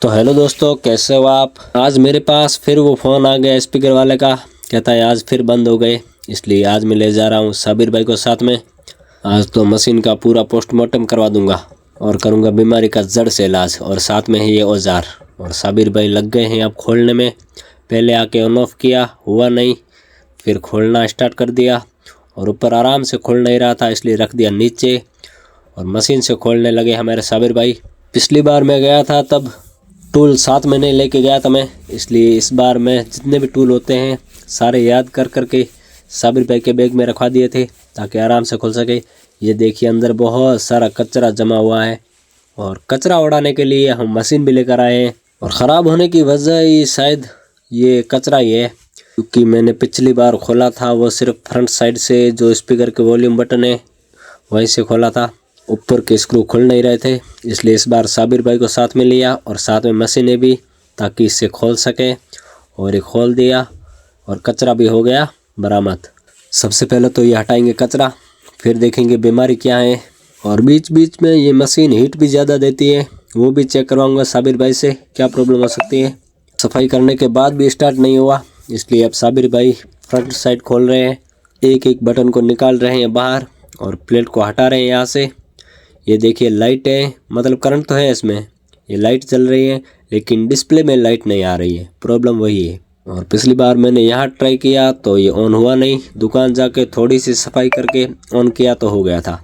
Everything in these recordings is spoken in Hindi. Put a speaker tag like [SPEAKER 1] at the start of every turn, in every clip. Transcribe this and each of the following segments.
[SPEAKER 1] तो हेलो दोस्तों, कैसे हो आप। आज मेरे पास फिर वो फ़ोन आ गया स्पीकर वाले का, कहता है आज फिर बंद हो गए। इसलिए आज मैं ले जा रहा हूँ साबिर भाई को साथ में। आज तो मशीन का पूरा पोस्टमार्टम करवा दूंगा और करूँगा बीमारी का जड़ से इलाज, और साथ में है ये औजार। और साबिर भाई लग गए हैं अब खोलने में। पहले आके ऑन ऑफ किया, हुआ नहीं, फिर खोलना स्टार्ट कर दिया और ऊपर आराम से खोल नहीं रहा था, इसलिए रख दिया नीचे और मशीन से खोलने लगे हमारे साबिर भाई। पिछली बार मैं गया था तब टूल साथ में नहीं लेके गया था मैं, इसलिए इस बार मैं जितने भी टूल होते हैं सारे याद कर करके साबिर भाई के बैग में रखवा दिए थे ताकि आराम से खुल सके। ये देखिए अंदर बहुत सारा कचरा जमा हुआ है और कचरा उड़ाने के लिए हम मशीन भी लेकर आए हैं। और ख़राब होने की वजह ही शायद ये कचरा ही है, क्योंकि मैंने पिछली बार खोला था वो सिर्फ फ्रंट साइड से जो स्पीकर के वॉल्यूम बटन है वहीं से खोला था, ऊपर के स्क्रू खुल नहीं रहे थे। इसलिए इस बार साबिर भाई को साथ में लिया और साथ में मशीनें भी, ताकि इससे खोल सके। और ये खोल दिया और कचरा भी हो गया बरामद। सबसे पहले तो ये हटाएंगे कचरा, फिर देखेंगे बीमारी क्या है। और बीच बीच में ये मशीन हीट भी ज़्यादा देती है, वो भी चेक करवाऊँगा साबिर भाई से क्या प्रॉब्लम हो सकती है। सफाई करने के बाद भी स्टार्ट नहीं हुआ, इसलिए अब साबिर भाई फ्रंट साइड खोल रहे हैं, एक एक बटन को निकाल रहे हैं बाहर और प्लेट को हटा रहे हैं यहाँ से। ये देखिए लाइट है, मतलब करंट तो है इसमें, ये लाइट चल रही है लेकिन डिस्प्ले में लाइट नहीं आ रही है, प्रॉब्लम वही है। और पिछली बार मैंने यहाँ ट्राई किया तो ये ऑन हुआ नहीं, दुकान जाके थोड़ी सी सफाई करके ऑन किया तो हो गया था।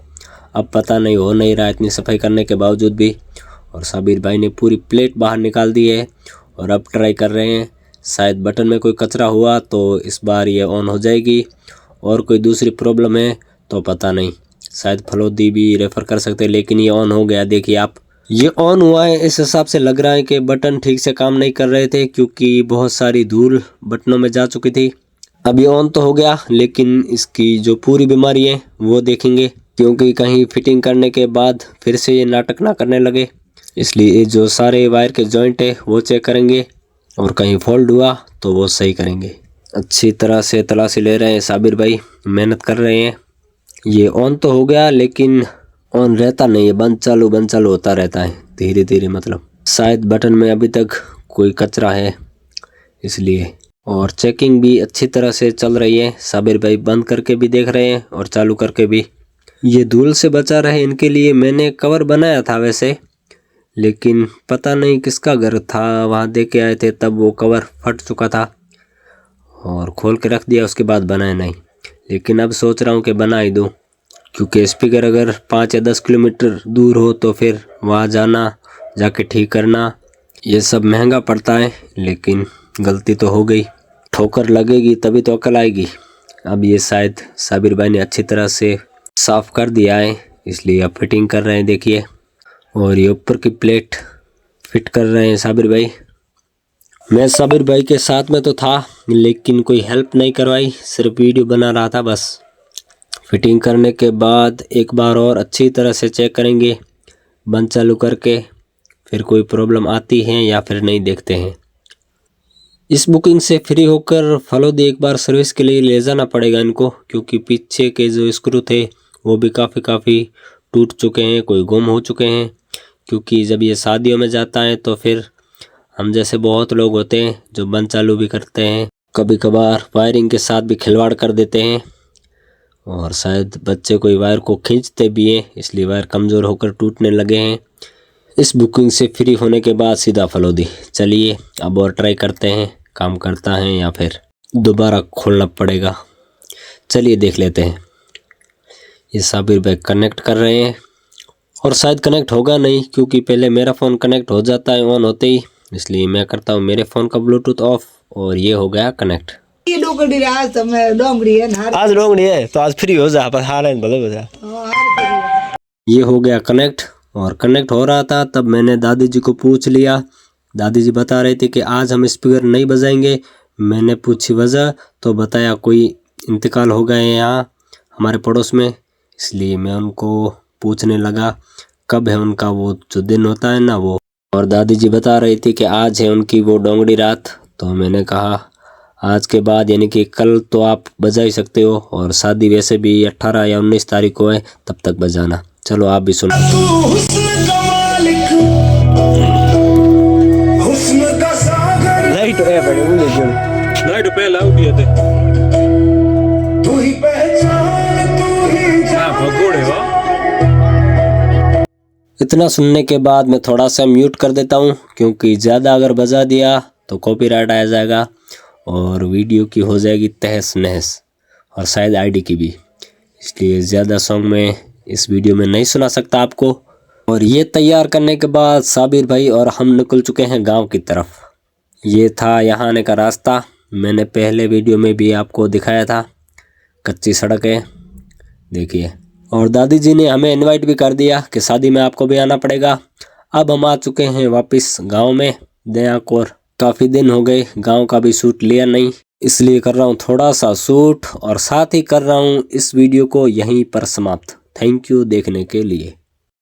[SPEAKER 1] अब पता नहीं हो नहीं रहा इतनी सफाई करने के बावजूद भी। और साबिर भाई ने पूरी प्लेट बाहर निकाल दी है और अब ट्राई कर रहे हैं, शायद बटन में कोई कचरा हुआ तो इस बार ये ऑन हो जाएगी। और कोई दूसरी प्रॉब्लम है तो पता नहीं, शायद फलोदी भी रेफ़र कर सकते, लेकिन ये ऑन हो गया। देखिए आप, ये ऑन हुआ है। इस हिसाब से लग रहा है कि बटन ठीक से काम नहीं कर रहे थे, क्योंकि बहुत सारी धूल बटनों में जा चुकी थी। अब ये ऑन तो हो गया, लेकिन इसकी जो पूरी बीमारी है वो देखेंगे, क्योंकि कहीं फिटिंग करने के बाद फिर से ये नाटक ना करने लगे। इसलिए जो सारे वायर के जॉइंट है वो चेक करेंगे और कहीं फॉल्ट हुआ तो वो सही करेंगे। अच्छी तरह से तलाशी ले रहे हैं साबिर भाई, मेहनत कर रहे हैं। ये ऑन तो हो गया लेकिन ऑन रहता नहीं है, बंद चालू होता रहता है धीरे धीरे, मतलब शायद बटन में अभी तक कोई कचरा है इसलिए। और चेकिंग भी अच्छी तरह से चल रही है, साबिर भाई बंद करके भी देख रहे हैं और चालू करके भी। ये धूल से बचा रहे इनके लिए मैंने कवर बनाया था वैसे, लेकिन पता नहीं किसका घर था, वहाँ दे के आए थे तब वो कवर फट चुका था और खोल के रख दिया, उसके बाद बनाया नहीं। लेकिन अब सोच रहा हूँ कि बना ही दूँ, क्योंकि स्पीकर अगर 5 या 10 किलोमीटर दूर हो तो फिर वहाँ जाना, जाके ठीक करना, ये सब महंगा पड़ता है। लेकिन गलती तो हो गई, ठोकर लगेगी तभी तो अकल आएगी। अब ये शायद साबिर भाई ने अच्छी तरह से साफ़ कर दिया है, इसलिए अब फिटिंग कर रहे हैं देखिए। और ये ऊपर की प्लेट फिट कर रहे हैं साबिर भाई। मैं साबिर भाई के साथ में तो था लेकिन कोई हेल्प नहीं करवाई, सिर्फ वीडियो बना रहा था बस। फिटिंग करने के बाद एक बार और अच्छी तरह से चेक करेंगे बंद चालू करके, फिर कोई प्रॉब्लम आती है या फिर नहीं देखते हैं। इस बुकिंग से फ्री होकर फलोदी एक बार सर्विस के लिए ले जाना पड़ेगा इनको, क्योंकि पीछे के जो स्क्रू थे वो भी काफ़ी टूट चुके हैं, कोई गुम हो चुके हैं। क्योंकि जब ये शादियों में जाता है तो फिर हम जैसे बहुत लोग होते हैं जो बंद चालू भी करते हैं, कभी कभार वायरिंग के साथ भी खिलवाड़ कर देते हैं। और शायद बच्चे कोई वायर को खींचते भी हैं, इसलिए वायर कमज़ोर होकर टूटने लगे हैं। इस बुकिंग से फ्री होने के बाद सीधा फलोदी। चलिए अब और ट्राई करते हैं, काम करता है या फिर दोबारा खोलना पड़ेगा। चलिए देख लेते हैं। ये साबिर भाई कनेक्ट कर रहे हैं और शायद कनेक्ट होगा नहीं, क्योंकि पहले मेरा फ़ोन कनेक्ट हो जाता है ऑन होते ही, इसलिए मैं करता हूँ मेरे फ़ोन का ब्लूटूथ ऑफ और ये हो गया कनेक्ट।
[SPEAKER 2] आज डोंगरी है तो आज फ्री हो जा, पर हार भले हो जा।
[SPEAKER 1] ये हो गया कनेक्ट। और कनेक्ट हो रहा था तब मैंने दादी जी को पूछ लिया, दादी जी बता रहे थे कि आज हम स्पीकर नहीं बजाएंगे। मैंने पूछी वजह तो बताया कोई इंतकाल हो गए यहाँ हमारे पड़ोस में, इसलिए मैं उनको पूछने लगा कब है उनका वो जो दिन होता है ना वो। और दादी जी बता रही थी कि आज है उनकी वो डोंगड़ी रात। तो मैंने कहा आज के बाद यानी कि कल तो आप बजा ही सकते हो, और शादी वैसे भी 18 या 19 तारीख को है, तब तक बजाना। चलो आप भी सुनो। इतना सुनने के बाद मैं थोड़ा सा म्यूट कर देता हूँ, क्योंकि ज़्यादा अगर बजा दिया तो कॉपीराइट आ जाएगा और वीडियो की हो जाएगी तहस नहस और शायद आईडी की भी। इसलिए ज़्यादा सॉन्ग मैं इस वीडियो में नहीं सुना सकता आपको। और ये तैयार करने के बाद साबिर भाई और हम निकल चुके हैं गांव की तरफ। ये था यहाँ आने का रास्ता। मैंने पहले वीडियो में भी आपको दिखाया था, कच्ची सड़क है देखिए। और दादी जी ने हमें इनवाइट भी कर दिया कि शादी में आपको भी आना पड़ेगा। अब हम आ चुके हैं वापस गांव में दयाकोर। काफ़ी दिन हो गए गांव का भी शूट लिया नहीं, इसलिए कर रहा हूं थोड़ा सा शूट और साथ ही कर रहा हूं इस वीडियो को यहीं पर समाप्त। थैंक यू देखने के लिए।